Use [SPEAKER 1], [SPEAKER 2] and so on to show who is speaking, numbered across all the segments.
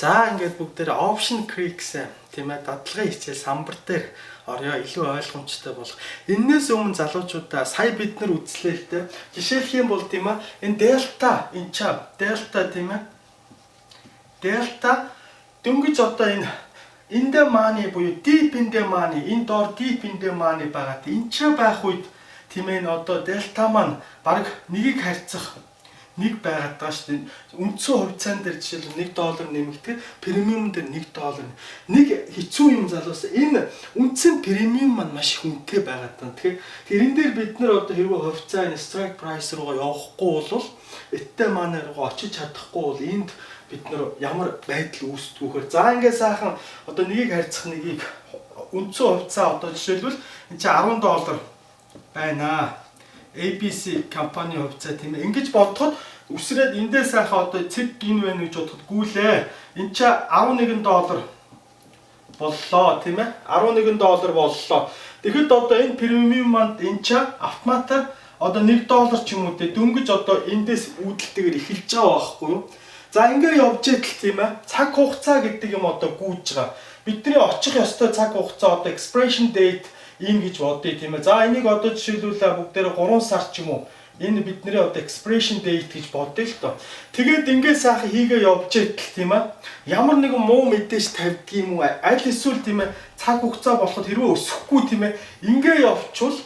[SPEAKER 1] За ингээд бүгдээр option creeks тийм ээ дадлагын хичээл самбар дээр орё илүү ойлгомжтой болох. Эннээс өмнө залуучуудаа сая бид нар үзлээ л дээ. Жишээлх юм бол тийм ээ энэ delta delta тийм ээ. Delta дөнгөж одоо энэ in the money буюу deep in the money энэ доор deep in the money байгаа. Энд ч байх үед тийм ээ одоо delta маань баг нэгийг харьцах нэг байгаад байгаа шүү дээ. Үндсэн хувьцаан дээр жишээл $1 нэмэгдэхэд премиум дээр $1. Нэг хэцүү юм залуус энэ үндсэн премиум маань маш их үнэтэй байгаад байна. Тэгэхээр тэрэн дээр бид нар одоо хэрвээ хувьцаа энэ strike price руугаа явахгүй бол эттэй манай руу очиж чадахгүй бол энд бид нар ямар байдал үүсдгүүхээр за ингээ сайхан одоо нэгийг харьцах нэгийг үндсэн хувьцаа одоо жишээлбэл энэ чинь $10 байна. ABC компани хувьцаа тийм ээ. Ингэж бодоход үсрээд эндээ сайхан одоо цэг энэ байна гэж бодоход гүйлээ. Энд чи $11 боллоо тийм ээ. $11 боллоо. Тэгэхэд одоо энэ премиум манд энэ чи автоматар одоо $1 ч юм уу те дөнгөж одоо эндээс үүдэлтэйгээр эхэлж байгаа байхгүй юу? За ингээ явж идэл тийм ээ. Цаг хугацаа гэдэг юм одоо гүйж байгаа. Бидний очих ёстой цаг хугацаа одоо expiration date ийм гэж бодъё тийм ээ. За энийг одоо жишээлбэл бүгдээрээ 3 сар ч юм уу. Энэ бидний одоо expiration date гэж бодъё л доо. Тэгээд ингээ сайхан хийгээ явж идэл тийм ээ. Ямар нэгэн муу мэдээж тавьдаг юм уу? Аль эсвэл тийм ээ цаг хугацаа болоход хэрвээ өсөхгүй тийм ээ. Ингээ явчвал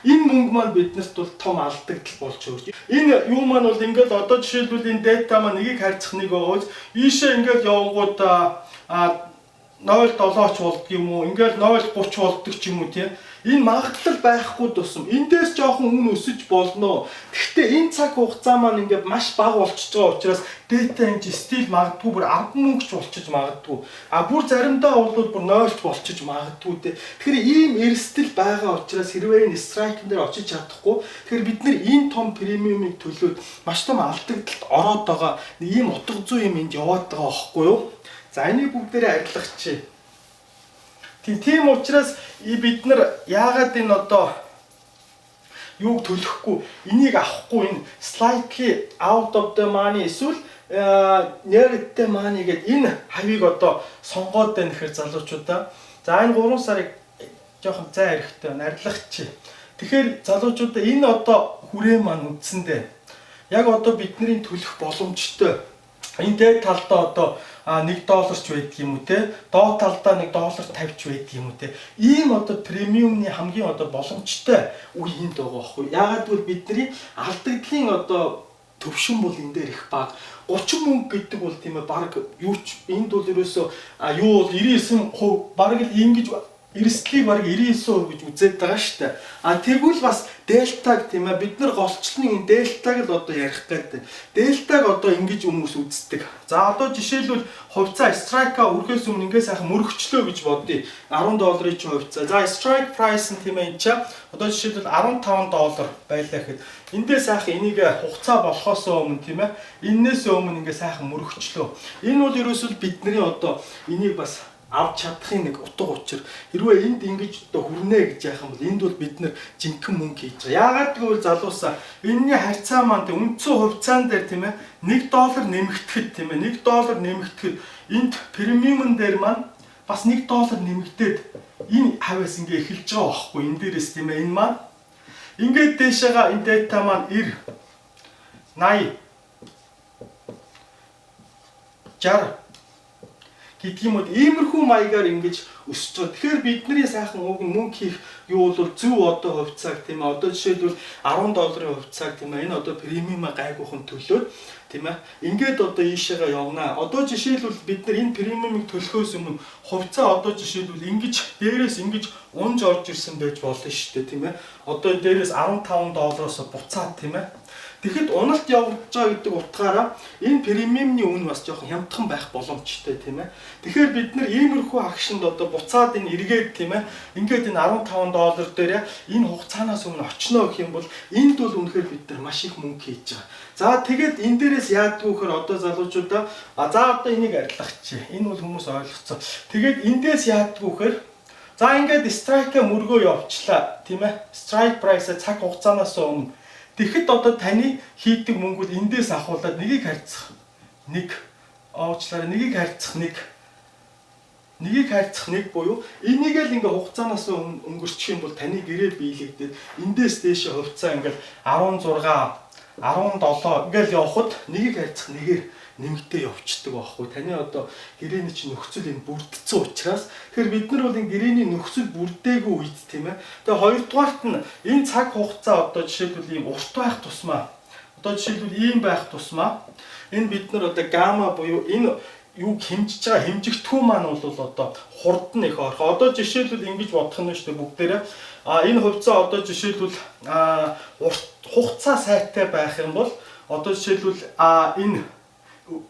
[SPEAKER 1] энэ мөнгө маань биднэрт бол том алдагдал болж өгч. Энэ юу маань бол ингээл одоо жишээлбэл энэ data маань нэгийг харьцах нэг байгаач ийшээ ингээл явгууд 0.7 ч болдг юм уу ингээл 0.30 болдг ч юм уу тийм энэ магадлал байхгүй тусам эндээс жоохон үн өсөж болно. Гэхдээ энэ цаг хугацаа маань ингээд маш бага болчихж байгаа учраас data энэ стил магадгүй бүр 10 мөнгө ч болчихж магадгүй. Бүр заримдаа бол бүр 0 ч болчихж магадгүй те. Тэгэхээр ийм эрсдэл байгаа учраас хэрвээ энэ strike дээр очиж чадахгүй тэгэхээр бид нэр энэ том премиумыг төлөөд маш том алдагдлалд ороод байгаа ийм утга зүй юм энд яваад байгаа байхгүй юу? За энийг бүгдээрээ арилгахчих. Тийм учраас бид нар яагаад энэ одоо юуг төлөхгүй энийг авахгүй энэ slightly out of the money эсвэл near the money гэдэг энэ хавийг одоо сонгоод байна гэхээр залуучуудаа за энэ 3 сарыг жоохон зай хэрэгтэй байна арилгахчих. Тэгэхээр залуучуудаа энэ одоо хүрээ маань үндсэндээ яг одоо бидний төлөх боломжтой энэ дээд талдаа одоо $1 ч байдаг юм уу те доод талдаа $1.50 ч байдаг юм уу те ийм одоо премиумны хамгийн одоо боломжтой үе энд байгаа байхгүй яагаад гэвэл бидний алдагдлын одоо төвшин бол энэ дээр их бага 30 мөнгө гэдэг бол тийм ээ баг юу ч энд бол ерөөсөө юу бол 99% баг л ингэж эрсдлийг баг 99% гэж үзээд байгаа шүү дээ. Тэгвэл бас дельтаг тийм ээ бид нар голчлны энэ дельтаг л одоо ярих гэдэг. Дельтаг одоо ингэж хүмүүс үздэг. За одоо жишээлбэл хувьцаа strike-а өрхөөс өмнө ингээ сайхан мөрөгчлөө гэж бодъё. $10-ийн ч хувьцаа. За strike price нь тийм ээ энэ чаа одоо жишээлбэл $15 байлаа гэхэд эндээ сайхан энийг хугацаа болохоос өмнө тийм ээ энээс өмнө ингээ сайхан мөрөгчлөө. Энэ бол ерөөсөө бидний одоо энийг бас авч чадахын нэг утга учир. Хэрвээ энд ингэж одоо хүрнэ гэж яах юм бол энд бол бид нэр жинхэнэ мөнгө хийж байгаа. Яагаад гэвэл залуусаа энэний харьцаа маань үндсэн хувьцаан дээр тийм ээ $1 нэмэгдэхэд тийм ээ $1 нэмэгдэхэд энд премиумн дээр маань бас $1 нэмэгдээд энэ хавьяас ингээ эхэлж байгаа байхгүй энэ дээрээс тийм ээ энэ маань ингээд дэшега энэ data маань 90 60 гэдэг юм уу иймэрхүү маягаар ингэж өсөж байгаа. Тэгэхээр бидний сайхан уг мөнгө хийх юу бол зөв одоо хувьцааг тийм ээ одоо жишээлбэл $10 хувьцааг тийм ээ энэ одоо премиумаа гайгүйхан төлөөд тийм ээ ингээд одоо ийшээгээ явнаа. Одоо жишээлбэл бид нар энэ премиумыг төлөхөөс өмнө хувьцаа одоо жишээлбэл ингэж дээрээс ингэж унж орж ирсэн байж болно шүү дээ тийм ээ. Одоо дээрээс $15-оос буцаад тийм ээ. Тэгэхэд уналт явж байгаа гэдэг утгаараа энэ премиумны үн бас жоохон хямдхан байх боломжтой тийм ээ. Тэгэхээр бид нар иймэрхүү акшнд одоо буцаад энэ эргээд тийм ээ. Ингээд энэ $15 дээр энэ хугацаанаас өмнө очно гэх юм бол энд бол үнэхээр бид нар маш их мөнгө хийж байгаа. За тэгээд энэ дээрээс яадгүй гэхээр одоо залуучуудаа за одоо энийг арилгахчих. Энэ бол хүмүүс ойлгоцсон. Тэгээд эндээс яадгүй гэхээр за ингээд strike-а мөргөө явчлаа тийм ээ. Strike price цаг хугацаанаас өмнө тэгэхэд одоо таны хийдэг мөнгөд эндээс ахуулаад нэгийг харьцах. 1 уучлаарай нэгийг харьцах нэг буюу энийг л ингээ хугацаанаас өнгөрчих юм бол таны гэрээ биелэгдээд эндээс дээшээ хувьцаа ингээл 16 17 ингээл явхад нэгийг харьцах нэгээр нэмэгдээ явцдаг байхгүй. Таны одоо гэрээний чинь нөхцөл энэ бүрдсэн учраас тэгэхээр бид нар бол энэ гэрээний нөхцөл бүрдээгүй үед тийм ээ. Тэгээ хоёрдугаарт нь энэ цаг хугацаа одоо жишээлбэл ийм урт байх тусмаа одоо жишээлбэл ийм байх тусмаа энэ бид нар одоо гамма буюу энэ юу хэмжиж байгаа хэмжигдэхүүн маань бол одоо хурдан их орох. Одоо жишээлбэл ингэж бодох нь шүү дээ бүгдээрээ. Энэ хувьцаа одоо жишээлбэл урт хугацаа сайтай байх юм бол одоо жишээлбэл энэ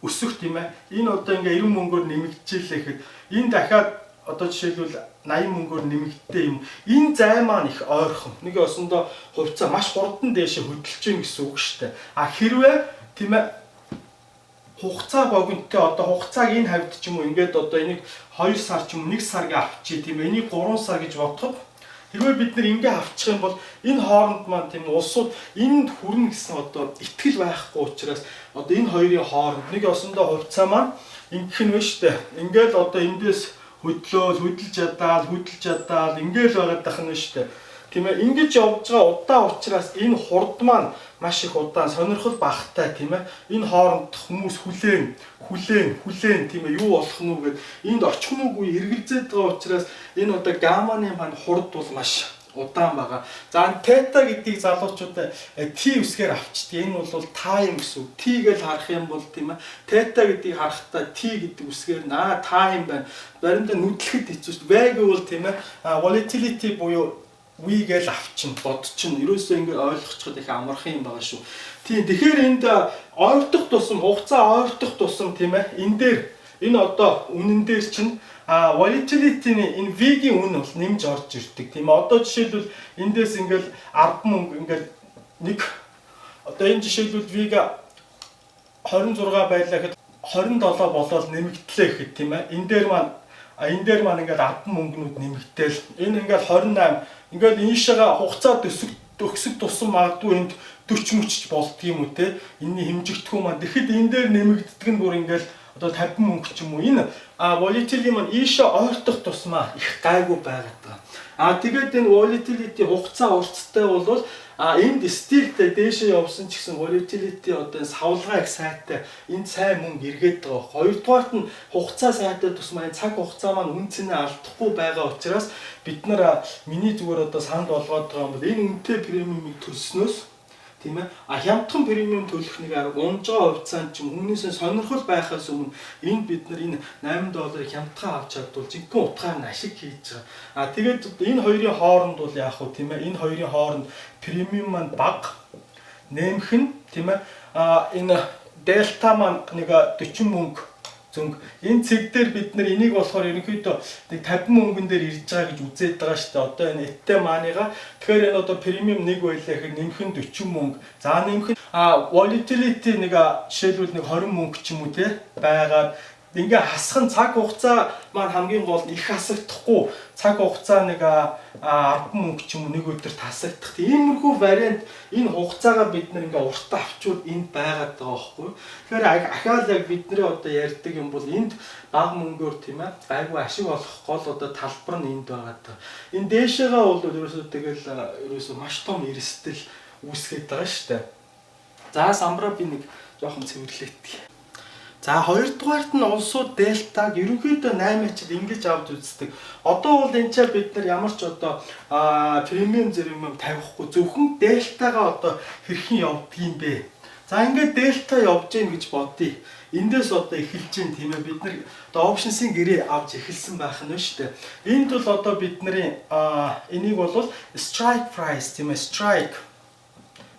[SPEAKER 1] өсөх тийм ээ. Энэ одоо ингээ 90 мөнгөөр нэмэгдчихлээ гэхэд энэ дахиад одоо жишээлбэл 80 мөнгөөр нэмэгдтэй юм. Энэ зай маань их ойрхон. Нэг осондоо хувьцаа маш хурдан дээшээ хөдөлж гин гэсэн үг шүү дээ. Хэрвээ тийм ээ хугацаа богиноттой одоо хугацааг энэ хавьд ч юм уу ингээд одоо энийг 2 сар ч юм уу 1 сарыг авчий тийм ээ. Энийг 3 сар гэж бодоход хэрвээ бид нэр ингээ авчих юм бол энэ хооронд маань тийм улсууд энд хүрнэ гэсэн одоо итгэл байхгүй учраас одоо энэ хоёрын хооронд нэг осондоо хувьцаа маань ингэх нь биш үү? Ингээл одоо эндээс хөдөлж чадаал ингээл байгаад тах нь шүү дээ. Тийм ээ ингэж явж байгаа удаа учраас энэ хурд маань маш их удаан сонирхол багтай тийм ээ. Энэ хооронд хүмүүс хүлээн тийм ээ юу болох нь вэ гэд энд очих нь үгүй эргэлзээд байгаа учраас энэ одоо гамманы маань хурд бол маш удаан байгаа. За тета гэдгийг залуучууд t үсгээр авчдаг. Энэ бол time гэсэн үг. T гэж харах юм бол тийм ээ. Тета гэдгийг харахтаа t гэдэг үсгээр time байна. Заримдаа нүдлэхэд хэцүү шүү дээ. V гэвэл тийм ээ volatility буюу V гэж авчин бодчин. Ерөөсөө ингэ ойлгочиход их амархан юм байгаа шүү. Тийм. Тэгэхээр энд ойртох тусам хугацаа ойртох тусам тийм ээ. Энэ дээр энэ одоо үнэн дээр чинь volatility-ний энэ V-ийн үн бол нэмж орж ирдэг. Тийм ээ. Одоо жишээлбэл эндээс ингээл 10 мөнгө ингээл нэг одоо энэ жишээлбэл V-г 26 байлаа гэхэд 27 болоод нэмэгдлээ гэхэд тийм ээ. Энэ дээр маань ингээл 10 мөнгнүүд нэмэгдээл. Энэ ингээл 28 ингээд ийшээгээ хугацаа өсөх тусам магадгүй энд 40 мөчч болдго юм уу те. Энэний хэмжигдэхүүн маань тэгэхэд энэ дээр нэмэгддэг нь бүр ингээл одоо 50 мөнгө ч юм уу. Энэ volatility маань ийшээ ойртох тусмаа их гайгүй байгаад байгаа. Тэгээд энэ volatility хугацаа урттай бол энд стилтэй дээшээ явсан ч гэсэн volatility одоо савлгаа их сайтай энэ сайн мөнгө эргээд байгаа. Хоёрдугаарт нь хугацаа сайтай тусмаа энэ цаг хугацаа маань үн цэнэ алдахгүй байгаа учраас бид нар миний зүгээр одоо санд болгоод байгаа юм бол энэ үнэтэй премиумыг төлснөөс тийм ээ хямдхан премиум төлөх нэг унж байгаа хувьцаанд ч хүмүүсээ сонирхол байхаас өмнө энд бид нар энэ $8 хямдхан авч чадвал жинхэнэ утгаар нь ашиг хийж байгаа. Тэгээд энэ хоёрын хооронд бол яах вэ тийм ээ энэ хоёрын хооронд премиум маань бага нэмэх нь тийм ээ энэ дельта маань нэг 40 мөнгө зөнгө энэ цэг дээр бид нар энийг болохоор ерөнхийдөө нэг 50 мөнгөн дээр ирж байгаа гэж үзээд байгаа шүү дээ. Одоо энэ эттэй maaныга тэгэхээр энэ одоо премиум 1 байлаа гэхэд нэмэх нь 40 мөнгө. За нэмэх нь volatility нэг жишээлбэл нэг 20 мөнгө ч юм уу те байгаад ингээ хасах цаг хугацаа маань хамгийн гол нь их хасагдахгүй цаг хугацаа нэг 10 мөнгө ч юм уу нэг өдөрт хасагдах. Иймэрхүү вариант энэ хугацаагаа бид нар ингээ урт авчвал энд байгаад байгаа байхгүй. Тэгэхээр ахаал яг бидний одоо ярьдаг юм бол энд бага мөнгөөр тийм ээ гайгүй ашиг олох гол одоо талбар нь энд байгаад байгаа. Энэ дээшээгээ бол ерөөсөө тэгэл ерөөсөө маш том эрсдэл үүсгэж байгаа шүү дээ. За самбараа би нэг жоохон цэвэрлэдэг. За хоёрдугаарт нь улсууд дельтаг ерөнхийдөө 8-ачд ингэж авч үздэг. Одоо бол энэ ч бид нар ямар ч одоо премиум зэрэг тавихгүй зөвхөн дельтагаа одоо хэрхэн явдгийм бэ? За ингээд дельта явж гин гэж бодъё. Эндээс одоо эхэлж гин тийм ээ бид нар одоо options-ийн гэрээ авч эхэлсэн байх нь шүү дээ. Энд бол одоо бидний энийг бол strike price тийм ээ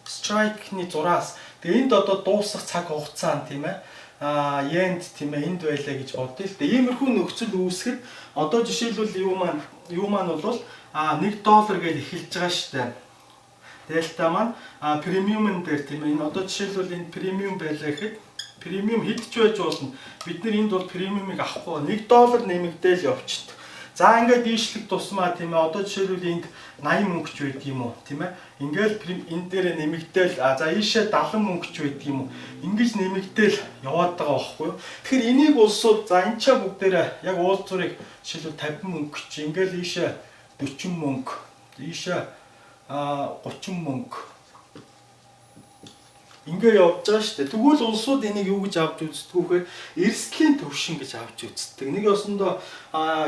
[SPEAKER 1] strike-ны зураас тэгээ энд одоо дуусах цаг хугацаа тийм ээ йенд тийм ээ энд байлаа гэж бодъё л дээ. Иймэрхүү нөхцөл үүсгэхэд одоо жишээлбэл юу маань бол $1 гэж эхэлж байгаа шүү дээ. Дельта маань премиумын дээр тийм ээ энэ одоо жишээлбэл энэ премиум байлаа гэхэд премиум хэд ч байж болно. Бид нар энд бол премиумыг авахгүй $1 нэмэгдээл явчихдаг. За ингээд дийшлэг тусмаа тийм ээ. Одоо жишээлбэл энд 80 мөнгө ч байдаг юм уу тийм ээ. Ингээд энэ дээр нэмэгдээл за ийшээ 70 мөнгө ч байдаг юм уу. Ингэж нэмэгдээл яваад байгаа байхгүй юу. Тэгэхээр энийг улсууд за энэ ч бүгдээрээ яг уулзварыг жишээлбэл 50 мөнгө чи ингээд ийшээ 40 мөнгө ийшээ 30 мөнгө ингээ явж байгаа шүү дээ. Тэгвэл улсууд энийг юу гэж авч үздэг вэхээр эрсдлийн төвшин гэж авч үздэг. Нэг ёсондоо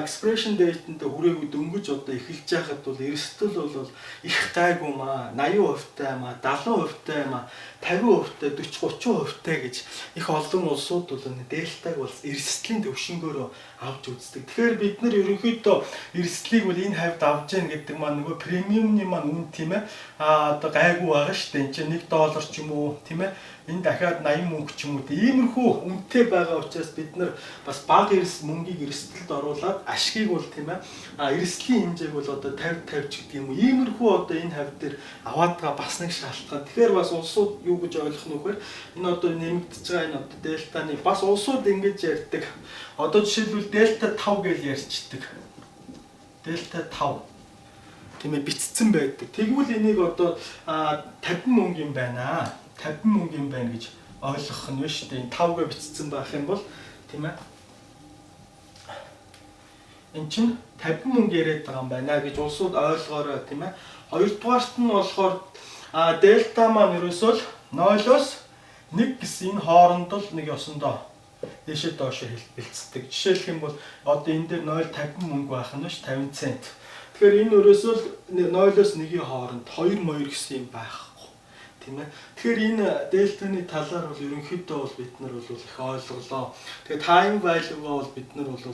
[SPEAKER 1] expression date-нд хүрээгүй дөнгөж одоо эхэлж байхад бол эрсдэл бол их гайгүй маа 80% таа маа 70% таа маа 50% таа 40-30% таа гэж их олон улсууд бол дельтаг бол эрсдлийн төвшнгөөрөө авч үздэг. Тэгэхээр бид нар ерөнхийдөө эрсдлийг бол энэ хавьд авч яах гэдэг маань нөгөө премиумны маань үн тийм ээ одоо гайгүй байгаа шүү дээ. Энд чинь $1 ч юм уу тийм ээ энэ дахиад 80 мөнгө ч юм уу иймэрхүү үнэтэй байгаа учраас бид нар бас бага мөнгийг эрсдэлд оруулаад ашгийг бол тийм ээ эрсдлийн хэмжээг бол одоо 50 ч гэдэг юм уу иймэрхүү одоо энэ хавь дээр аваад байгаа бас нэг шалтгаан. Тэгэхээр бас улсууд юу гэж ойлгох нь вэхээр энэ одоо нэмэгдэж байгаа энэ одоо дельтаны бас улсууд ингэж ярьдаг. Одоо жишээлбэл дельта 5 гэж ярьцдаг. Дельта 5 тийм ээ бичсэн байдаг. Тэгвэл энийг одоо 50 мөнгө юм байна. 50 мөнгө юм байна гэж ойлгох нь биш үү? 5-гээ бичсэн байх юм бол тийм ээ. Энд чинь 50 мөнгө яриад байгаа юм байна гэж улсууд ойлгоорой тийм ээ. Хоёрдугаарт нь болохоор дельта маань ерөөсөө 0-оос 1 гэсэн энэ хооронд л нэг ёсондоо дэшээ доошо хилцдэг. Жишээлх юм бол одоо энэ дээр 0.50 мөнгө байх нь ш 50 цент. Тэгэхээр энэ ерөөсөө 0-оос 1-ийн хооронд 2 моёр гэсэн юм байхгүй. Тийм ээ. Тэгэхээр энэ дельтаны талаар бол ерөнхийдөө бол бид нар бол их ойлголоо. Тэгээд time value-гаа бол бид нар бол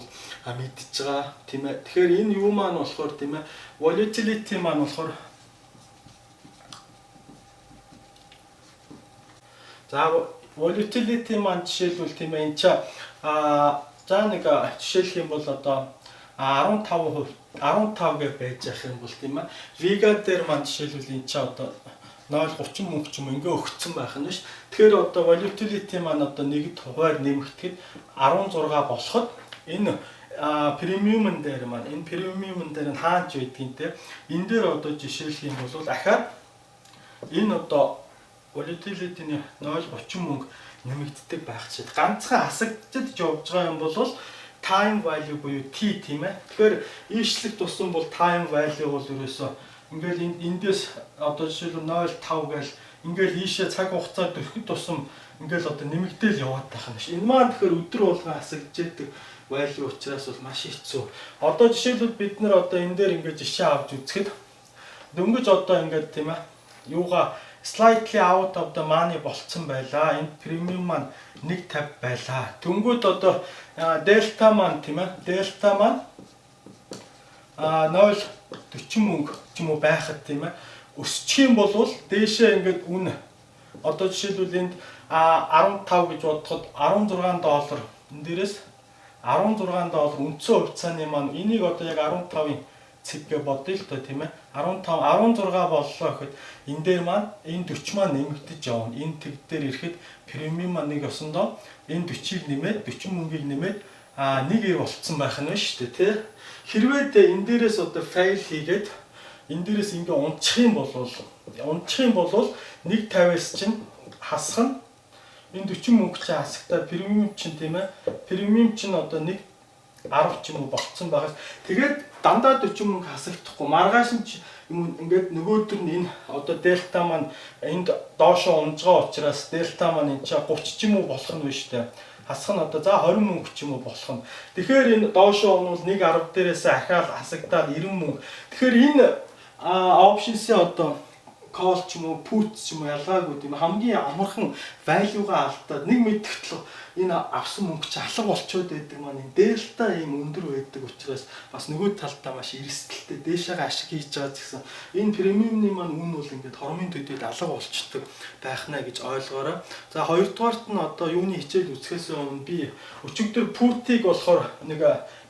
[SPEAKER 1] мэдж байгаа. Тийм ээ. Тэгэхээр энэ юу маань болохоор тийм ээ. Volatility маань болохоор за volatility маань жишээлбэл тийм ээ энэ ча за нэг жишээлх юм бол одоо 15% 15 гэж байж ах юм бол тийм ээ. Vega дээр маань жишээлбэл энэ ча одоо 0.30 мөнгө ч юм ингээ өгцөн байх нь ш. Тэгэхээр одоо volatility маань одоо нэг хуваар нэмэгдэхэд 16 болоход энэ премиумн дээр маань энэ премиумн дээр нь хаанч байдгийг те энэ дээр одоо жишээлх юм бол ахаад энэ одоо volatility-ний 0.30 мөнгө нэмэгддэг байх чинь ганцхан хасагдчихж явж байгаа юм бол time value буюу T тийм ээ. Тэгэхээр ийшлэг тусан бол time value бол ерөөсөө ингээл эндээс одоо жишээлбэл 0.5 гээл ингээл ийшээ цаг хугацаа төрөхөд тусам ингээл одоо нэмэгдээл яваад байх юм шиг. Энэ маань тэгэхээр өдөр болгон хасагдж яадаг value учраас бол маш хэцүү. Одоо жишээлбэл бид нар одоо энэ дээр ингээд жишээ авч үзэхэд дөнгөж одоо ингээд тийм ээ юугаа slightly out of the money болцсон байлаа. Энэ премиум маань 1.50 байлаа. Дөнгөд одоо дельта маань тийм ээ дельта маань 0.40 мөнгө ч юм уу байхад тийм ээ өсчих юм бол дээшээ ингээд үн одоо жишээлбэл энд 15 гэж бодоход $16 энэ дээрээс $16 үндсэн хувьцааны маань энийг одоо яг 15-ын цэг гэж бодъё л доо тийм ээ 15 16 боллоо гэхэд энэ дээр маань энэ 40 маань нэмэгдэж явна. Энэ тэг дээр ирэхэд премиум маань нэг ёсондоо энэ 40-ыг нэмээд 40 мөнгийг нэмээд 1.9 болцсон байх нь шүү дээ тий. Хэрвээ энэ дээрээс одоо fail хийгээд энэ дээрээс ингээ унчих юм бол 1.50-аас чинь хасах нь энэ 40 мөнгө чинь хасагтаа премиум чинь тийм ээ премиум чинь одоо 1.10 ч юм уу болцсон байгаас тэгээд дандаа 40 мөнгө хасагдахгүй маргааш нь ингээд нөгөөдөр нь энэ одоо дельта маань энд доошоо унж байгаа учраас дельта маань энэ 30 ч юм уу болох нь биш үү хасах нь одоо за 20 мөнгө ч юм уу болох нь тэгэхээр энэ доошоо унвал 1.10 дээрээс ахаал хасагдаад 90 мөнгө тэгэхээр энэ options-ийн одоо call ч юм уу put ч юм уу ялгаагүй тийм хамгийн амархан value-га алдаад нэг мэдгэтэл энэ авсан мөнгө чи алга болчиход байдаг маань энэ дельта ийм өндөр байдаг учраас бас нөгөө талдаа маш эрсдэлтэй дээшээгээ ашиг хийж байгаа гэсэн энэ премиумны маань үн бол ингээд хормын төдийд алга болчдөг байх наа гэж ойлгоорой. За хоёрдугаарт нь одоо юуны хичээл үзэхээс өмнө би өчигдөр put-ийг болохоор нэг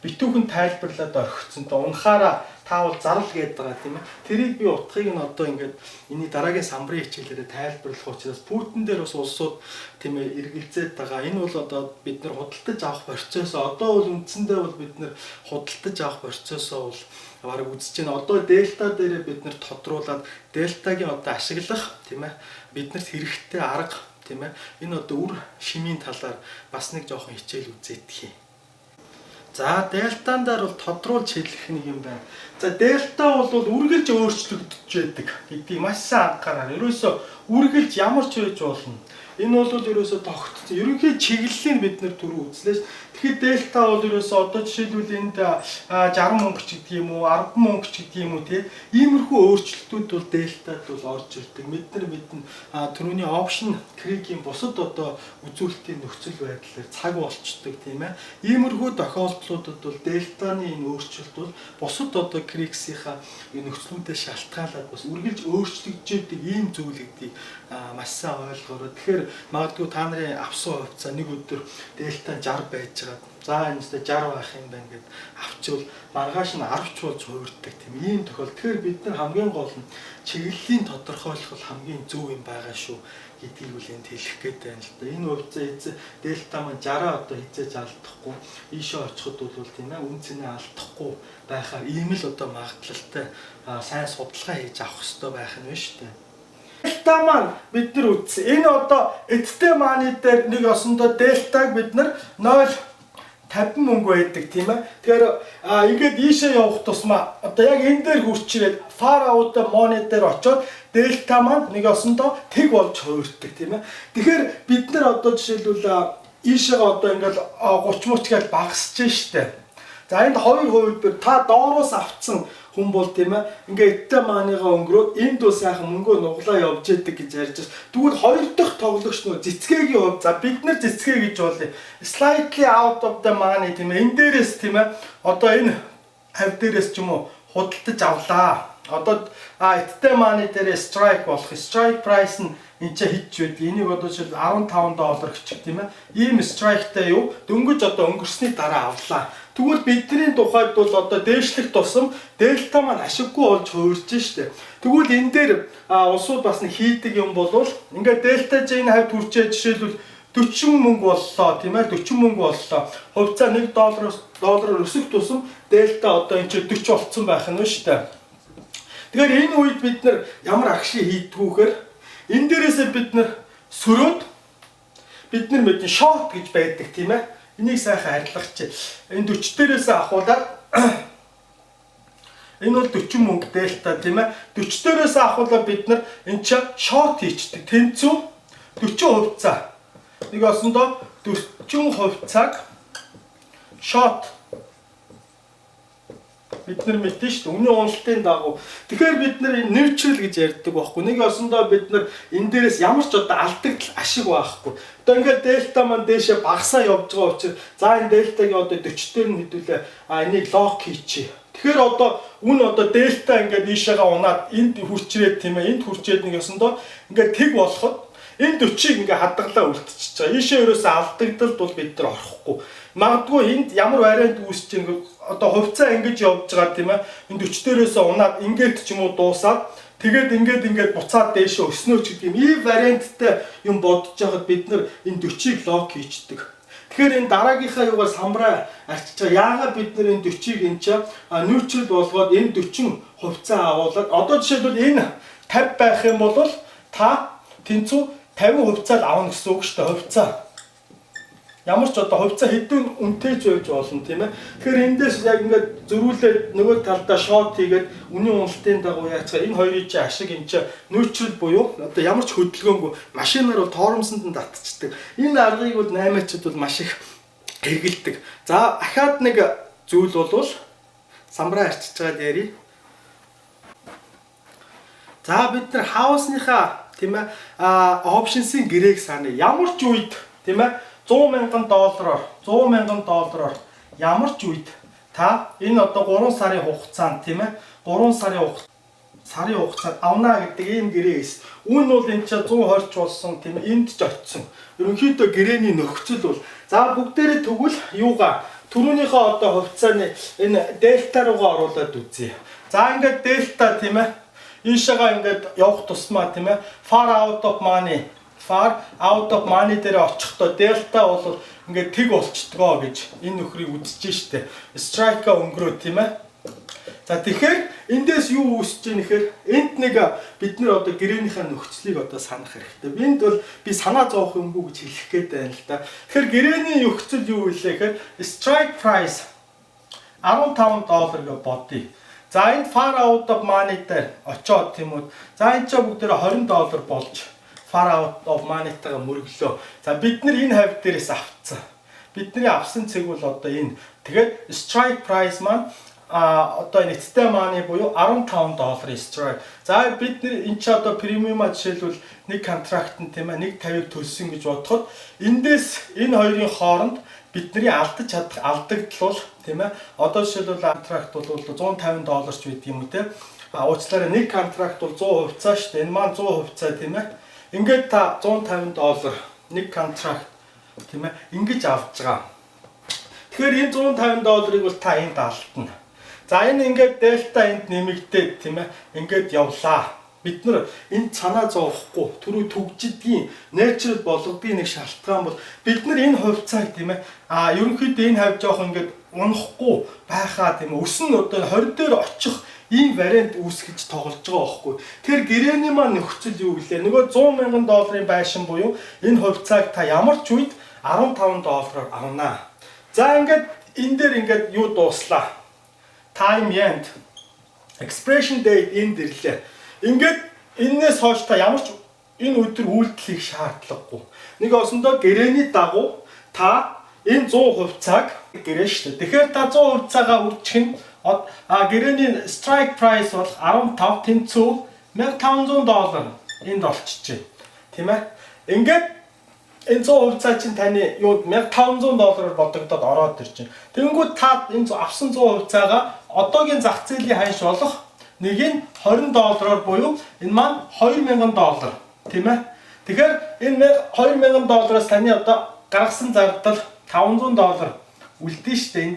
[SPEAKER 1] битүүхэн тайлбарлаад орхицсон. Унахаараа та бол зарал гээд байгаа тийм ээ. Тэрийг би утгыг нь одоо ингээд энэ дараагийн самбарын хичээлээрээ тайлбарлах учраас Путин дээр бас улсууд тийм ээ эргэлзээд байгаа. Энэ бол одоо бид нар худалдаж авах процессоо одоо бол үндсэндээ бол бид нар худалдаж авах процессоо бол бараг үзэж байна. Одоо дельта дээрээ бид нар тодруулаад дельтагийн одоо ашиглах тийм ээ биднэрт хэрэгтэй арга тийм ээ. Энэ одоо үр шимийн талаар бас нэг жоохон хичээл үзээдгий. За дельтан дээр бол тодруулж хэлэх нэг юм байна. За дельта бол үргэлж өөрчлөгдөж байдаг гэдгийг маш сайн анхаараа. Ерөөсө үргэлж ямар ч байж болно. Энэ бол ерөөсө тогтсон. Ерөнхий чиглэлийг бид нэр түрүү үзлээ ш. Тэгэхээр дельта бол ерөөсө одоо жишээлбэл энд 60 мөнгө ч гэдэг юм уу, 10 мөнгө ч гэдэг юм уу тий. Иймэрхүү өөрчлөлтүүд бол дельтад бол орж ирдэг. Мэднэ түрүүний опшн крикийн бусад одоо үзүүлэлтийн нөхцөл байдлаар цаг болчдөг тийм ээ. Иймэрхүү тохиолдлуудад бол дельтаны энэ өөрчлөлт бол бусад одоо криксийнхаа нөхцлүүдэд шалтгаалаад бас үргэлж өөрчлөгдөж идэг ийм зүйл гэдгийг маш сайн ойлгоорой. Тэгэхээр магадгүй та нарын авсан хувьцаа нэг өдөр дельта 60 байж байгаа. За энэ өстө 60 байх юм байна гэд авчвал маргааш нь 10 ч болж хуурдаг тийм ийм тохиол. Тэгэхээр бид нар хамгийн гол нь чиглэлийн тодорхойлох бол хамгийн зөв юм байгаа шүү гэдгийг үл энд хэлэх гээд байна л да. Энэ хувьцаа дельта маань 60 одоо хизээж алдахгүй ийшээ очиход бол тийм ээ үн цэнэ алдахгүй байхаар ийм л одоо магадлалтай сайн судалгаа хийж авах хэрэгтэй байх нь байна шүү дээ. Дельта маань бид нар үзсэн. Энэ одоо эдтэй мааны дээр нэг осондоо дельтаг бид нар 0.50 мөнгө байдаг тийм ээ. Тэгэхээр ингээд ийшээ явах тусмаа одоо яг энэ дээр хурцчирээд far out money дээр очоод дельта маань нэг осондоо тэг болж хуурдаг тийм ээ. Тэгэхээр бид нар одоо жишээлбэл ийшээ одоо ингээд 30 мөч гэж багасж штэ. За энд 2 хувилбар та доороос авцсан хүн бол тийм ээ ингээд эдтэй мааныгаа өнгөрөөд энд бол сайхан мөнгөө нуглаа явж яадаг гэж ярьж байна. Тэгвэл хоёр дахь тоглогч нөө цэцгээгийн хувь за бид нар цэцгээ гэж болъё. Slightly out of the money тийм ээ. Энэ дээрээс тийм ээ одоо энэ хав дээрээс ч юм уу худалдаж авлаа. Одоо эдтэй мааны дээрээ strike болох. Strike price нь энэ ч хитч байдаг. Энийг одоо жишээл $15 гэх тийм ээ. Ийм strikeтай юу дөнгөж одоо өнгөрсний дараа авлаа. Тэгвэл бидний тухайд бол одоо дээшлэх тусам дельта маань ашиггүй болж хуурж штэ. Тэгвэл энэ дээр улсууд бас нэг хийдэг юм бол ингээд дельта жин хавьд хүрчээ жишээлбэл 40 мөнгө боллоо тийм ээ 40 мөнгө боллоо. Хувьцаа $1 өсөх тусам дельта одоо энэ 40 болцсон байх нь штэ. Тэгэхээр энэ үед бид нар ямар агшиг хийдгүүхээр энэ дээрээсээ бид нар сөрөөд бид нар мэдэн шорт гэж байдаг тийм ээ. Энийг сайхан арилгач. Энэ 40 дээрээс ахуулаад энэ бол 40 мөнгө дельта тийм ээ. 40 дээрээс ахуулаад бид нар энэ ч шорт хийчдэг. Тэнцүү 40 хувьцаа. Нэг осондоо 40 хувьцааг шорт бид нар мэдэн шүү дээ. Үнийн уналтын дагуу. Тэгэхээр бид нар энэ neutral гэж ярьдаг байхгүй. Нэг осондоо бид нар энэ дээрээс ямар ч одоо алдагдал ашиг байхгүй. Одоо ингээд дельта маань дээшээ багасаа явж байгаа учраас за энэ дельтагийн одоо 40 дээр нь хэдүүлээ энийг лок хийчихье. Тэгэхээр одоо үн одоо дельта ингээд ийшээгээ унаад энд хүрчрээд тийм ээ. Энд хүрчээд нэг осондоо ингээд тэг болоход энэ 40-ыг ингээд хадгалаа үлдчихэж байгаа. Ийшээ ерөөсөө алдагдалд бол бид нар орохгүй. Магадгүй энд ямар вариант үүсч ингээд одоо хувьцаа ингэж явж байгаа тийм ээ. Энэ 40 дээрээсээ унаад ингээд ч юм уу дуусаад тэгээд ингээд буцаад дээшээ өснөө ч гэдэг юм. Ийм варианттай юм бодож байхад бид нар энэ 40-ыг лок хийчдэг. Тэгэхээр энэ дараагийнхаа юугаар самбараа арчиж байгаа. Яагаад бид нар энэ 40-ыг энэ чинь neutral болгоод энэ 40 хувьцаа авуулаад одоо жишээлбэл энэ 50 байх юм бол та тэнцүү 50 хувьцаал авна гэсэн үг шүү дээ. Хувьцаа ямар ч одоо хувьцаа хэдэн үнэтэйч байж болно тийм ээ. Тэгэхээр эндээс яг ингээд зөрүүлээд нөгөө талдаа шот хийгээд үнийн уналтын дагуу яацгаа энэ хоёрын чинь ашиг энэ чинь neutral буюу одоо ямар ч хөдөлгөөнгүй машинаар бол тоормсонд нь татчихдаг. Энэ аргыг бол 8-ачд бол маш их хэрэгэлдэг. За ахаад нэг зүйл бол самбараа арчиж байгаад ярий. За бид нар хаусныхаа тийм ээ опшнсын гэрээг саана ямар ч үед тийм ээ $100,000 ямар ч үед та энэ одоо 3 сарын хугацаанд тийм ээ 3 сарын хугацаанд авна гэдэг ийм гэрээс үн бол энэ ч 120 ч болсон тийм ээ энд ч очсон. Ерөнхийдөө гэрээний нөхцөл бол за бүгдээрээ тэгвэл юугаа түрүүнийхөө одоо хувьцааны энэ дельта руугаа оруулаад үзье. За ингээд delta тийм ээ. Ийшээгаа ингээд явах тусмаа тийм ээ. Far out of money дээр очихдоо delta бол ингээд тэг болчдгоо гэж энэ нөхрийг үзэж штэ. Strike-а өнгөрөө тийм ээ. За тэгэхээр эндээс юу үүсэж байгаа нэхэр энд нэг бид нэр одоо гэрээнийхээ нөхцөлийг одоо санах хэрэгтэй. Энд бол би санаа зовох юмгүй гэж хэлэх гээд байна л да. Тэгэхээр гэрээний нөхцөл юу вэ гэхээр strike price $15 гэж бодъё. За энд far out of money дээр очоод тийм үү. За энэ ч бүгдээр $20 болж far out of money-тайгаа мөрөглөө. За бид нар энэ хавь дээрээс авцсан. Бидний авсан цэг бол одоо энэ. Тэгээд strike price маань одоо нийтдээ money буюу $15 strike. За бид нар энэ ч одоо премиума жишээлбэл нэг контракт нь тийм ээ 150-ыг төлсөн гэж бодоход эндээс энэ хоёрын хооронд бидний алдагдал тийм ээ одоо жишээлбэл контракт бол $150 ч байд юм уу тийм уучлаарай нэг контракт бол 100% цаа шүү дээ. Энэ маань 100% цаа тийм ээ. Ингээд та $150 нэг контракт тийм ээ ингэж авч байгаа. Тэгэхээр энэ $150-ыг бол та энд алдна. За энэ ингээд delta энд нэмэгдээд тийм ээ ингээд явлаа. Бид нар энэ санаа зовохгүй түрүү төгжидгийн natural болгодгийн нэг шалтгаан бол бид нар энэ хувьцааг тийм ээ ерөнхийдөө энэ хавь жоох ингээд унахгүй байхаа тийм ээ өсөн одоо 20 дээр очих ийм вариант үүсгэж тоглож байгаа байхгүй. Тэр гэрээний маань нөхцөл юу гэлээ нөгөө $100,000 байшин буюу энэ хувьцааг та ямар ч үед $15-аар авнаа. За ингээд энэ дээр ингээд юу дууслаа. Time end expression date энд ирлээ. Ингээд энээс хойш та ямар ч энэ өдөр үйлдэлийг шаардлагагүй. Нэг осондоо гэрээний дагуу та энэ 100% цаг гэрээ шүү дээ. Тэгэхээр та 100% цагаа үржих нь гэрээний strike price бол 15 тэнцүү $1,500 энд олчихжээ. Тийм ээ. Ингээд энэ 100% цаа чинь таны юу $1,500-аар бодогдоод ороод ирж байна. Тэгэнгүүт та энэ авсан 100% цагаа одоогийн зах зээлийн ханш болох нэг нь $20 буюу энэ маань $2,000 тийм ээ. Тэгэхээр энэ $2,000-аас таны одоо гаргасан зардал $500 үлдэн шүү дээ.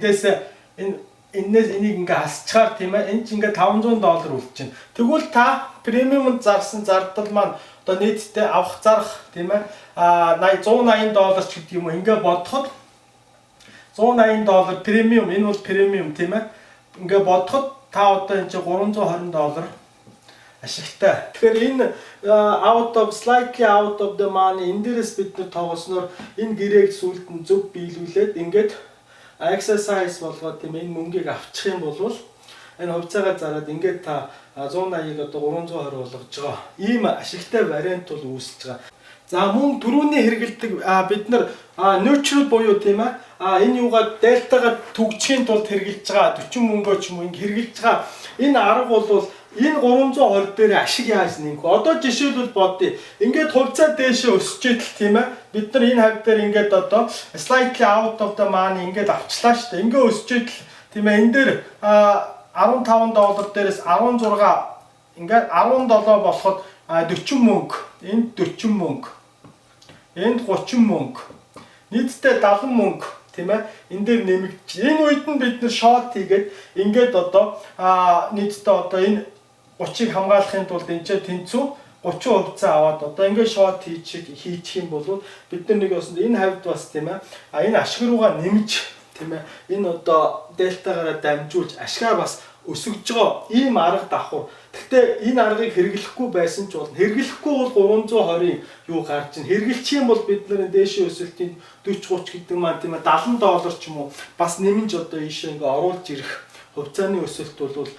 [SPEAKER 1] Энээс энийг ингээ хасчаар тийм ээ. Энд чинь ингээ $500 үлдэж байна. Тэгвэл та премиумд зарсан зардал маань одоо нийтдээ авах зарах тийм ээ $180 ч гэдэг юм уу ингээ бодоход $180 премиум энэ бол премиум тийм ээ. Ингээ бодоход та одоо энэ чинь $320 ашигтай. Тэгэхээр энэ slightly out of the money энэ дээрээс бид нар тоглосноор энэ гэрээг сүлд нь зөв биелүүлээд ингээд exercise болгоод тийм энэ мөнгийг авчих юм бол энэ хувьцаагаа зараад ингээд та 180-ыг одоо 320 болгож байгаа. Ийм ашигтай вариант бол үүсэж байгаа. За мөн түрүүний хэрэгэлдэг бид нар neutral буюу тийм энэ юугаа дельтагаа түгжихийн тулд хэрэгжилж байгаа 40 мөнгөө ч юм уу ингэ хэрэгжилж байгаа энэ арга бол энэ 320 дээр ашиг яаж нэмэх вэ? Одоо жишээлбэл бодъё. Ингээд хувьцаа дээшээ өсөж идэл тийм ээ. Бид нар энэ хавь дээр ингээд одоо slightly out of the money ингээд авчлаа шүү дээ. Ингээд өсөж идэл тийм ээ. Энэ дээр $15 дээрээс 16 ингээд 17 болоход 40 мөнгө. Энд 40 мөнгө. Энд 30 мөнгө. Нийтдээ 70 мөнгө тийм ээ. Энэ дээр нэмэгдэж. Энэ үед нь бид нэр шот хийгээд ингээд одоо нийтдээ одоо энэ 30-ыг хамгаалахын тулд энэ ч тэнцүү 30% аваад одоо ингээд шот хийчих юм бол бид нар нэг бас энэ хавьд бас тийм ээ. Энэ ашиг руугаа нэмж тийм ээ. Энэ одоо дельтагаараа дамжуулж ашгаа бас өсөж байгаа ийм арга давхар. Гэхдээ энэ аргыг хэрэглэхгүй байсан ч болно. Хэрэглэхгүй бол 320-ийн юу гарч ийн. Хэрэглэчих юм бол бид нэр дээшээ өсөлтийн 40-30 гэдэг маань тийм ээ $70 ч юм уу бас нэмж одоо ийшээ ингээ оруулж ирэх хувьцааны өсөлт бол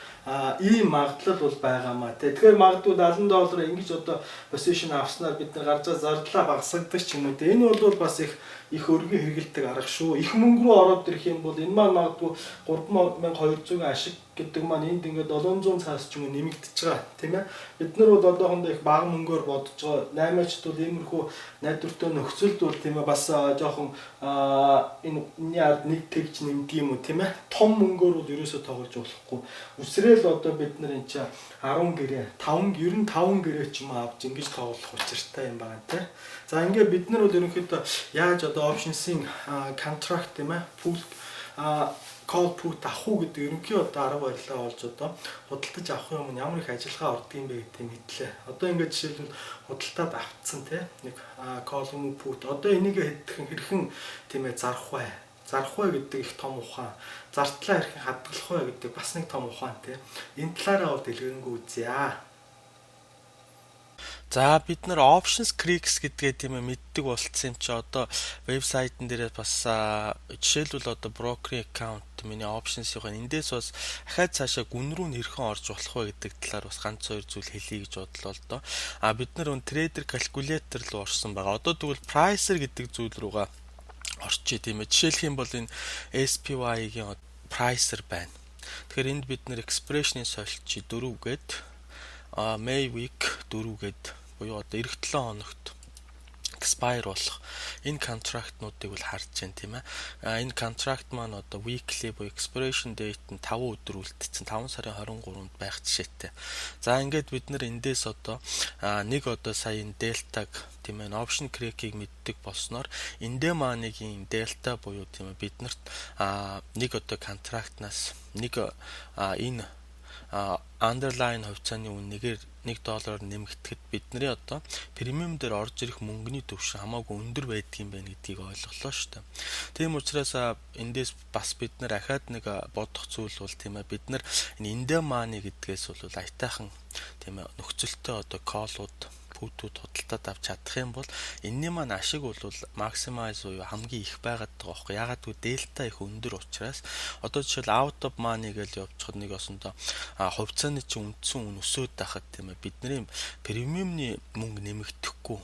[SPEAKER 1] ийм магадлал бол байгаамаа. Тэгэхээр магадгүй $70 ингэж одоо position авснаар бид нар гарч зардлаа багасгадаг ч юм уу. Энэ бол бас их өргөн хэрэгэлдэг арга шүү. Их мөнгө рүү ороод ирэх юм бол энэ маань магадгүй 3200 ашиг гэдэг маань энд ингээд 700 цаас ч юм уу нэмэгдэж байгаа тийм ээ. Бид нар бол одоохондоо их бага мөнгөөр бодож байгаа. 8-ачд бол иймэрхүү найдвартай нөхцөлд бол тийм ээ бас жоохон энэний ард нэг тэгж нэмдэг юм уу тийм ээ. Том мөнгөөр бол ерөөсөө тоглож болохгүй. Үсрээл одоо бид нар энэ чинь 10 гэрээ 5 гэрээ ч юм авч ингэж тоглох учиртай юм байна тийм. За ингээд бид нар бол ерөнхийдөө яаж одоо options-ийн contract тийм ээ pool call put авах уу гэдэг ерөнхий одоо арга барилаа олж одоо худалдаж авах юм ямар их ажиллагаа ордог юм бэ гэдгийг мэдлээ. Одоо ингээд жишээлбэл худалдаад авцсан нэг call put одоо энийг хэдхэн хэрхэн тийм ээ зарах вэ гэдэг их том ухаан, зартлаа хэрхэн хадгалах вэ гэдэг бас нэг том ухаан тийм. Энэ талаараа бол дэлгэрэнгүй үзье.
[SPEAKER 2] За бид нар options creeks гэдгээ тийм ээ мэддэг болцсон юм чи одоо вебсайтн дээрээ бас жишээлбэл одоо broker account миний options-ийн эндээс бас ахаад цаашаа гүн рүү нэрхэн орж болох вэ гэдэг талаар бас ганц хоёр зүйл хэлье гэж бодлоо л доо. Бид нар trader calculator руу орсон байгаа. Одоо тэгвэл pricer гэдэг зүйл рүүгээ орчие тийм ээ. Жишээлх юм бол энэ SPY-гийн pricer байна. Тэгэхээр энд бид нар expression-ийн солилцоо 4 гээд May week 4 гээд буюу одоо эх 7 хоногт expire болох энэ контрактнуудыг бол харж байна тийм ээ. Энэ контракт маань одоо weekly буюу expiration date нь 5 өдөр үлдсэн 5 сарын 23-нд байх жишээтэй. За ингээд бид нар эндээс одоо нэг одоо сая энэ delta-г тийм ээ option creek-ийг мэддэг болсноор эндээ маань-ийн delta буюу тийм ээ биднэрт нэг одоо контрактнаас нэг энэ underline хувьцааны үнэгээр $1 нэмэгдэхэд бидний одоо премиум дээр орж ирэх мөнгөний түвшин хамаагүй өндөр байдаг юм байна гэдгийг ойлголоо шүү дээ. Тийм учраас эндээс бас бид нар ахаад нэг бодох зүйл бол тийм ээ бид нар энэ индэ мааны гэдгээс бол аятайхан тийм ээ нөхцөлтэй одоо колууд путууд худалдаад авч чадах юм бол энэний маань ашиг бол maximize буюу хамгийн их байгаад байгаа байхгүй. Ягаад гэвэл delta их өндөр учраас одоо жишээл out of money гэж явуулчихад нэг осондоо хувьцааны чинь үндсэн үн өсөөд байхад тийм ээ бидний премиумны мөнгө нэмэгдэхгүй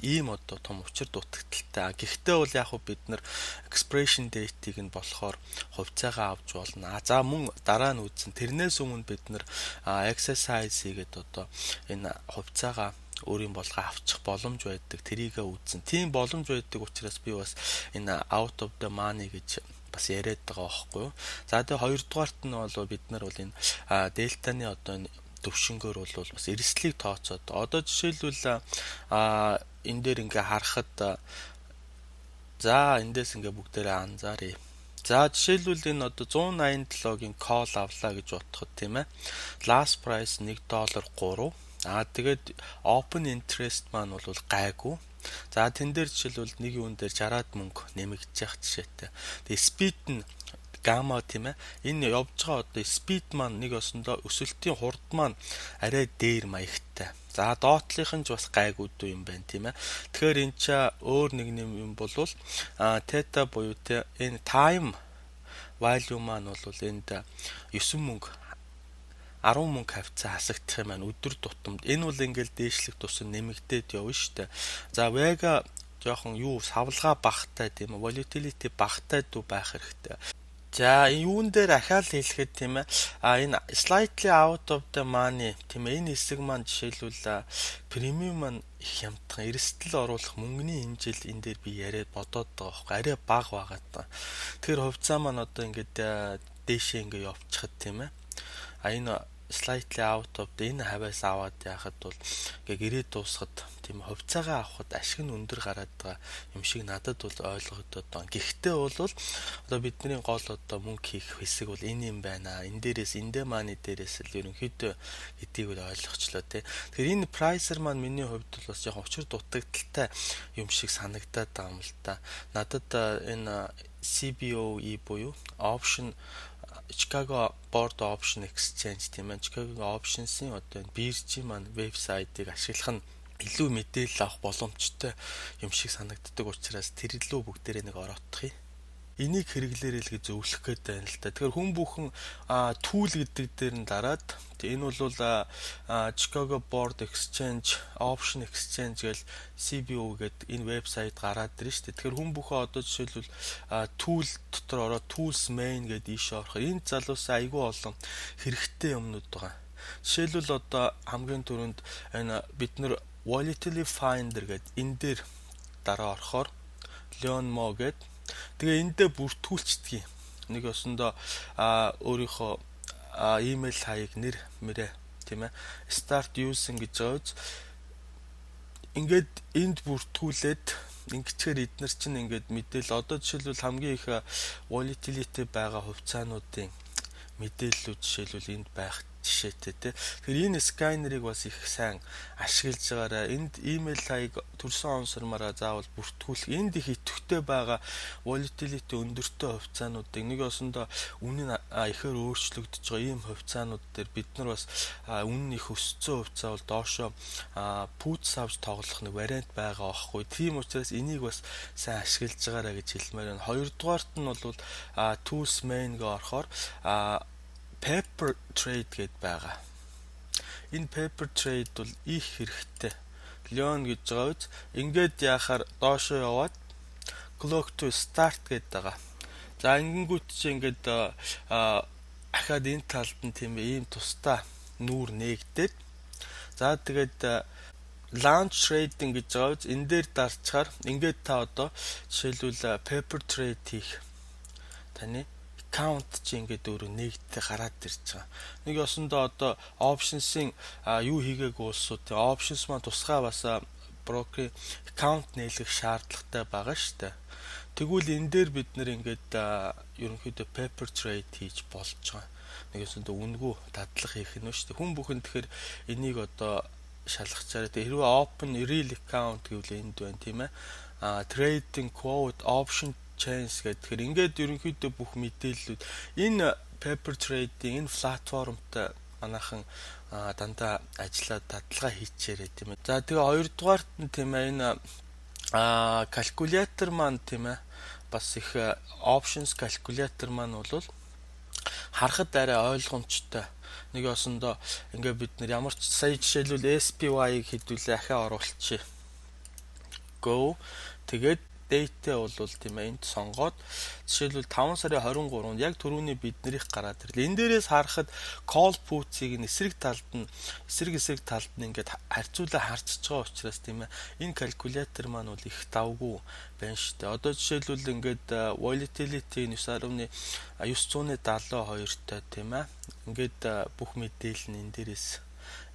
[SPEAKER 2] ийм одоо том учир дутагдaltaй. Гэхдээ бол яг бид нар expiration date-ийг нь болохоор хувьцаагаа авч болно. За мөн дараа нь үзэн тэрнээс өмнө бид нар exercise хийгээд одоо энэ хувьцаагаа өөрийн болгоо авчих боломж байдаг. Тэрийгээ үзэн. Тийм боломж байдаг учраас би бас энэ out of the money гэж бас яриад байгаа байхгүй юу. За тэгээ хоёрдугаарт нь бол бид нар бол энэ дельтаны одоо төвшнгөөр бол бас эрсдлийг тооцоод одоо жишээлбэл энэ дээр ингээ харахад за эндээс ингээ бүгдээрээ анзааръя. За жишээлбэл энэ одоо 187-гийн call авлаа гэж бодоход тийм ээ. Last price $1.3. Тэгээд open interest маань бол гайгүй. За тэн дээр жишээлбэл нэг юун дээр 60-аад мөнгө нэмэгдэж явах жишээтэй. Тэгээд speed нь гамма тийм ээ. Энэ явж байгаа одоо speed маань нэг осондоо өсөлтийн хурд маань арай дээр маягтай. За доотлынх нь ч бас гайгүй дүү юм байна тийм ээ. Тэгэхээр энэ ча өөр нэг юм болвол theta буюу энэ time value маань бол энд 9 мөнгө 10 мөнгө хавцаа хасагдах юм байна өдөр тутамд. Энэ бол ингээл дээшлэх тусам нэмэгдээд явна шүү дээ. За Vega жоохон савлгаа багтай тийм ээ. Volatility багтай дүү байх хэрэгтэй. За юун дээр ахаал хэлэхэд тийм ээ. Энэ slightly out of the money тийм ээ. Энэ хэсэг маань жишээлбэл премиум маань их хямдхан эрсдэл оруулах мөнгөний хэмжээл энэ дээр би яриад бодоод байгаа байхгүй. Арай бага байгаа. Тэгэхээр хувьцаа маань одоо ингээд дээшээ ингээд явчихад тийм ээ. Энэ slightly out of энэ хаваас аваад яхад бол ингээ гэрээ дуусахад тийм хувьцаагаа авахд ашиг нь өндөр гараад байгаа юм шиг надад бол ойлгогдоод байна. Гэхдээ бол одоо бидний гол одоо мөнгө хийх хэсэг бол энэ юм байна. Энэ дээрээс эндэ мааны дээрээс л ерөнхийдөө гэдгийг бол ойлгочлоо тий. Тэгэхээр энэ pricer маань миний хувьд бол бас яг учир дутагдaltaй юм шиг санагдаад байгаа юм л да. Надад энэ CBOE буюу option Chicago Board Option Exchange тийм ээ. Chicago Options-ийн одоо биржийн маань вебсайтыг ашиглах нь илүү мэдээлэл авах боломжтой юм шиг санагддаг учраас тэр илүү бүгдээрээ нэг ороодох юм. Энийг хэрэглээрэй л гэж зөвлөх гээд байна л да. Тэгэхээр хүн бүхэн tool гэдэг дээр нь дараад энэ бол Chicago Board Exchange, Option Exchange гэл CBO гэдэг энэ вебсайт гараад ирж шүү дээ. Тэгэхээр хүн бүхэн одоо жишээлбэл tool дотор ороод tools main гэдэг ийш орох. Энэ залуус айгүй олон хэрэгтэй юмнууд байгаа. Жишээлбэл одоо хамгийн түрүүнд энэ бид нар Volatility Finder гэдэг энэ дээр дараа орохоор Leon Mo гэдэг тэгээ эндээ бүртгүүлцдэг юм. Нэг өсөндөө өөрийнхөө email хаяг нэр мэрэ тийм ээ start using гэж өгөөд ингээд энд бүртгүүлээд Ингэчээр эднэр чинь ингээд мэдээлэл одоо жишээлбэл хамгийн их volatility байгаа хувьцаануудын мэдээллүүд жишээлбэл энд байх жишээтэй те. Тэгэхээр энэ сканерыг бас их сайн ашиглаж байгаараа энд имэйл хаяг төрсөн онсормаараа заавал бүртгүүлэх энд их идэвхтэй байгаа volatility өндөртэй хувьцаануудыг нэг осондоо үнэ нь ихээр өөрчлөгдөж байгаа ийм хувьцаанууд дээр бид нар бас үнэ их өссөн хувьцаа бол доошоо put авч тоглох нэг вариант байгаа байхгүй. Тийм учраас энийг бас сайн ашиглаж байгаараа гэж хэлмээр байна. Хоёрдугаарт нь бол tools main-гээ орохоор paper trade гэд байгаа. Энэ paper trade бол их хэрэгтэй. Leon гэж байгаа үз. Ингээд яхаар доошоо яваад clock to start гэдэг байгаа. За ингэнгүүт чи ингээд ахаад энэ талд нь тийм ийм тусдаа нүүр нээгдээд за тэгээд launch trading гэж байгаа үз. Энэ дээр дарчаар ингээд та одоо жишээлбэл paper trade хийх таны аккаунт чи ингээд өөрөө нэгдтэй гараад ирж байгаа. Нэг осондоо одоо options-ийн юу хийгээгүй улсууд тийм options маань тусгай бас брокерийн аккаунт нээлгэх шаардлагатай байгаа шүү дээ. Тэгвэл энэ дээр бид нэр ингээд ерөнхийдөө paper trade хийж болж байгаа. Нэг осондоо үнэгүй дадлага хийх нь шүү дээ. Хүн бүхэн тэгэхээр энийг одоо шалгачаараа хэрвээ open real account гэвэл энд байна тийм ээ. Trading quote option chance гэхээр ингээд ерөнхийдөө бүх мэдээллүүд энэ paper trading энэ платформтой манайхан дандаа ажиллаад дадлага хийчихээрэй тийм ээ. За тэгээ хоёрдугаарт нь тийм ээ энэ калькулятор маань тийм ээ бас их options calculator маань бол харахад арай ойлгомжтой. Нэг осондоо ингээд бид нар ямар ч сая жишээлбэл SPY-ыг хэдүүлээ ахиа оруулчих. Go тэгээд date бол тийм ээ энд сонгоод жишээлбэл 5 сарын 23-нд яг түрүүний биднэрийг гараад ирлээ. Энэ дээрээс харахад call put-ийг эсрэг талд нь ингээд харьцуулаа харчиж байгаа учраас тийм ээ энэ калькулятор маань бол их давгүй байна шүү дээ. Одоо жишээлбэл ингээд volatility 9.972-тай тийм ээ ингээд бүх мэдээлэл нь энэ дээрээс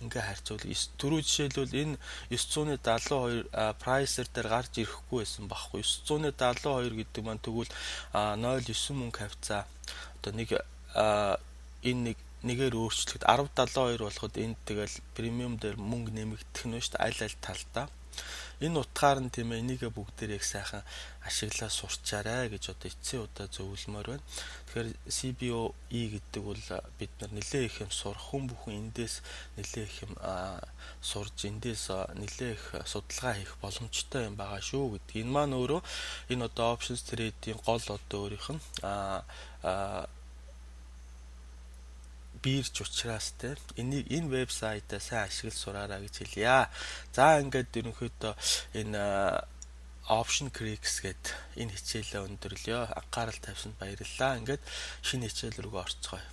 [SPEAKER 2] ингээ харьцуул. Түрүү жишээлбэл энэ 972 прайсер дээр гарч ирэхгүй байсан байхгүй. 972 гэдэг маань тэгвэл 0.9 мөнгө хавцаа. Одоо нэг энэ нэгээр өөрчлөгд 10.72 болоход энд тэгэл премиум дээр мөнгө нэмэгдэх нь шүү дээ. Аль талдаа. Энэ утгаар нь тийм ээ энийгээ бүгдээрээ их сайхан ашиглаа сурчаарай гэж одоо эцсийн удаа зөвлөмөр байна. Тэгэхээр CBOE гэдэг бол бид нар нэлээ их юм сурах хүн бүхэн эндээс нэлээ их юм сурж эндээс нэлээ их судалгаа хийх боломжтой юм байгаа шүү гэдэг. Энэ маань өөрөө энэ одоо options trade-ийн гол одоо өөрийнх нь биирч учраас те энэ вебсайтаа сайн ашиглаж сураарай гэж хэлье. За ингээд ерөнхийдөө энэ option creeks гээд энэ хичээлээ өндөрлөё. Анхаарал тавьсанд баярлалаа. Ингээд шинэ хичээл рүү орцгоё.